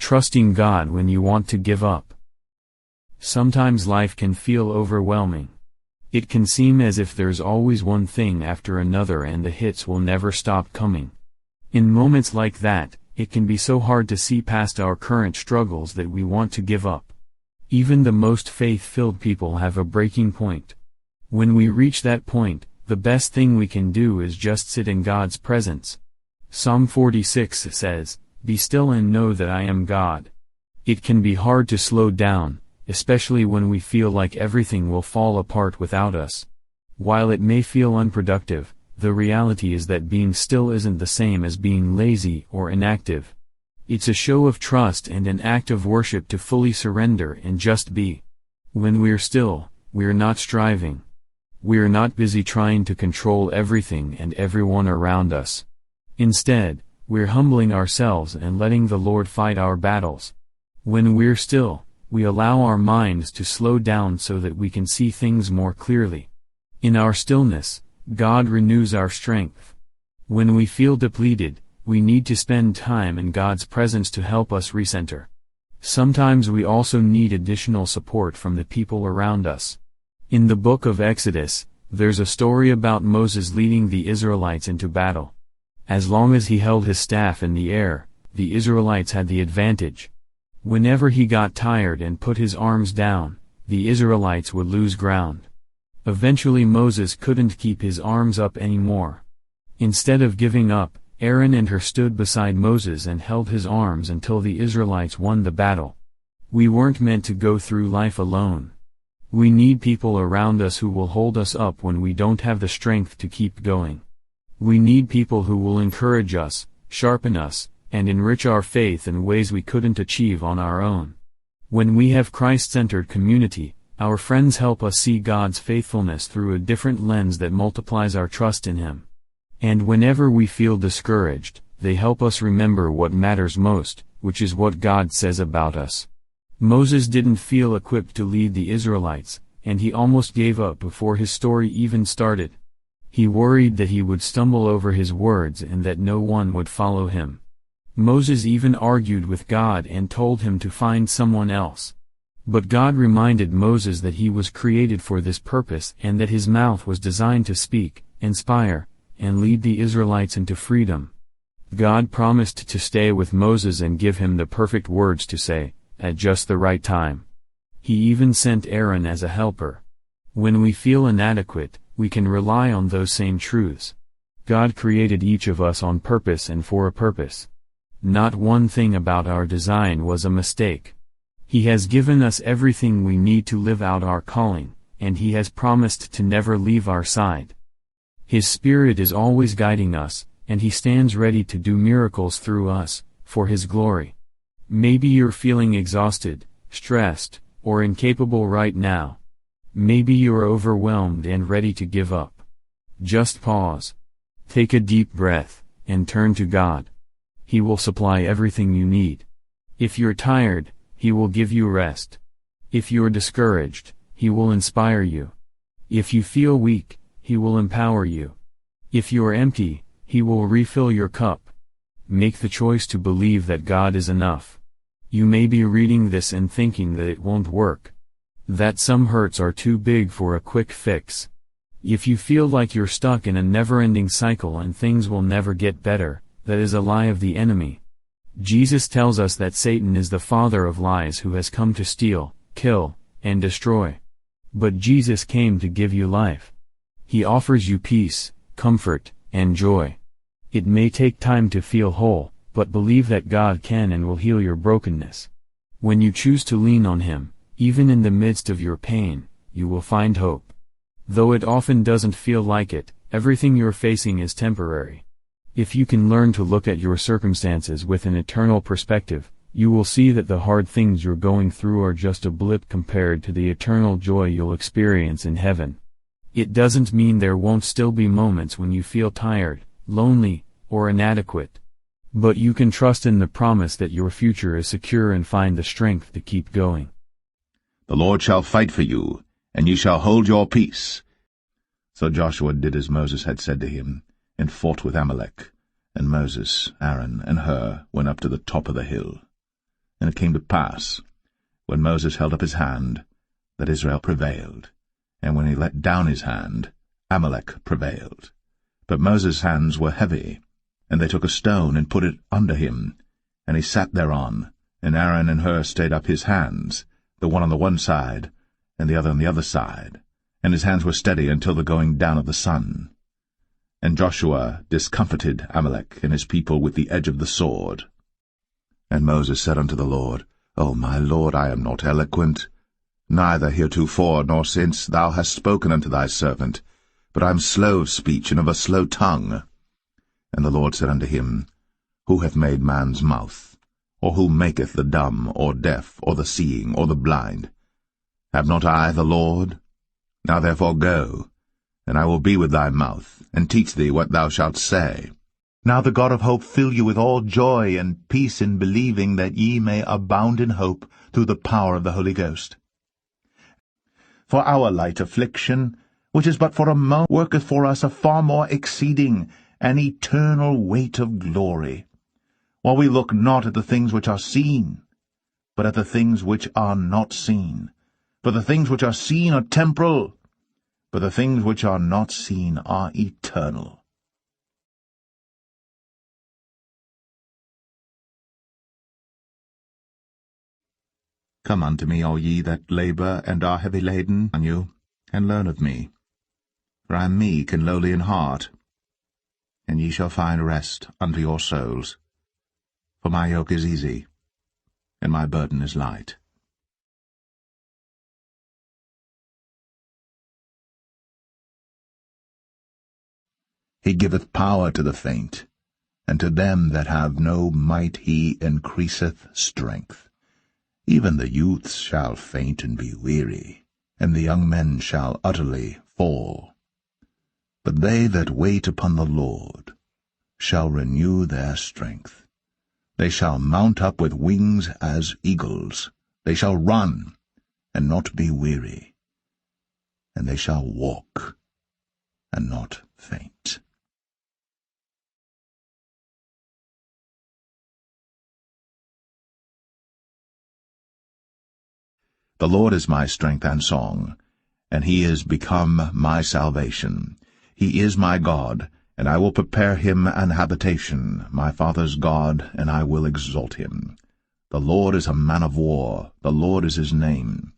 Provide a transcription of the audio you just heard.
Trusting God when you want to give up. Sometimes life can feel overwhelming. It can seem as if there's always one thing after another and the hits will never stop coming. In moments like that, it can be so hard to see past our current struggles that we want to give up. Even the most faith-filled people have a breaking point. When we reach that point, the best thing we can do is just sit in God's presence. Psalm 46 says, "Be still and know that I am God." It can be hard to slow down, especially when we feel like everything will fall apart without us. While it may feel unproductive, the reality is that being still isn't the same as being lazy or inactive. It's a show of trust and an act of worship to fully surrender and just be. When we're still, we're not striving. We're not busy trying to control everything and everyone around us. Instead, we're humbling ourselves and letting the Lord fight our battles. When we're still, we allow our minds to slow down so that we can see things more clearly. In our stillness, God renews our strength. When we feel depleted, we need to spend time in God's presence to help us recenter. Sometimes we also need additional support from the people around us. In the book of Exodus, there's a story about Moses leading the Israelites into battle. As long as he held his staff in the air, the Israelites had the advantage. Whenever he got tired and put his arms down, the Israelites would lose ground. Eventually Moses couldn't keep his arms up anymore. Instead of giving up, Aaron and Hur stood beside Moses and held his arms until the Israelites won the battle. We weren't meant to go through life alone. We need people around us who will hold us up when we don't have the strength to keep going. We need people who will encourage us, sharpen us, and enrich our faith in ways we couldn't achieve on our own. When we have Christ-centered community, our friends help us see God's faithfulness through a different lens that multiplies our trust in Him. And whenever we feel discouraged, they help us remember what matters most, which is what God says about us. Moses didn't feel equipped to lead the Israelites, and he almost gave up before his story even started. He worried that he would stumble over his words and that no one would follow him. Moses even argued with God and told him to find someone else. But God reminded Moses that he was created for this purpose and that his mouth was designed to speak, inspire, and lead the Israelites into freedom. God promised to stay with Moses and give him the perfect words to say, at just the right time. He even sent Aaron as a helper. When we feel inadequate, we can rely on those same truths. God created each of us on purpose and for a purpose. Not one thing about our design was a mistake. He has given us everything we need to live out our calling, and He has promised to never leave our side. His Spirit is always guiding us, and He stands ready to do miracles through us, for His glory. Maybe you're feeling exhausted, stressed, or incapable right now. Maybe you're overwhelmed and ready to give up. Just pause. Take a deep breath, and turn to God. He will supply everything you need. If you're tired, He will give you rest. If you're discouraged, He will inspire you. If you feel weak, He will empower you. If you're empty, He will refill your cup. Make the choice to believe that God is enough. You may be reading this and thinking that it won't work. That some hurts are too big for a quick fix. If you feel like you're stuck in a never-ending cycle and things will never get better, that is a lie of the enemy. Jesus tells us that Satan is the father of lies who has come to steal, kill, and destroy. But Jesus came to give you life. He offers you peace, comfort, and joy. It may take time to feel whole, but believe that God can and will heal your brokenness. When you choose to lean on Him, even in the midst of your pain, you will find hope. Though it often doesn't feel like it, everything you're facing is temporary. If you can learn to look at your circumstances with an eternal perspective, you will see that the hard things you're going through are just a blip compared to the eternal joy you'll experience in heaven. It doesn't mean there won't still be moments when you feel tired, lonely, or inadequate. But you can trust in the promise that your future is secure and find the strength to keep going. The Lord shall fight for you, and ye shall hold your peace. So Joshua did as Moses had said to him, and fought with Amalek. And Moses, Aaron, and Hur went up to the top of the hill. And it came to pass, when Moses held up his hand, that Israel prevailed, and when he let down his hand, Amalek prevailed. But Moses' hands were heavy, and they took a stone and put it under him, and he sat thereon, and Aaron and Hur stayed up his hands, the one on the one side, and the other on the other side, and his hands were steady until the going down of the sun. And Joshua discomfited Amalek and his people with the edge of the sword. And Moses said unto the Lord, O my Lord, I am not eloquent, neither heretofore nor since thou hast spoken unto thy servant, but I am slow of speech and of a slow tongue. And the Lord said unto him, Who hath made man's mouth? Or who maketh the dumb, or deaf, or the seeing, or the blind? Have not I the Lord? Now therefore go, and I will be with thy mouth, and teach thee what thou shalt say. Now the God of hope fill you with all joy and peace in believing, that ye may abound in hope through the power of the Holy Ghost. For our light affliction, which is but for a moment, worketh for us a far more exceeding and eternal weight of glory, while we look not at the things which are seen, but at the things which are not seen. For the things which are seen are temporal, but the things which are not seen are eternal. Come unto me, all ye that labor and are heavy laden on you, and learn of me. For I am meek and lowly in heart, and ye shall find rest unto your souls. For my yoke is easy, and my burden is light. He giveth power to the faint, and to them that have no might he increaseth strength. Even the youths shall faint and be weary, and the young men shall utterly fall. But they that wait upon the Lord shall renew their strength. They shall mount up with wings as eagles. They shall run, and not be weary, and they shall walk, and not faint. The Lord is my strength and song, and he is become my salvation. He is my God, and I will prepare him an habitation, my father's God, and I will exalt him. The Lord is a man of war, the Lord is his name.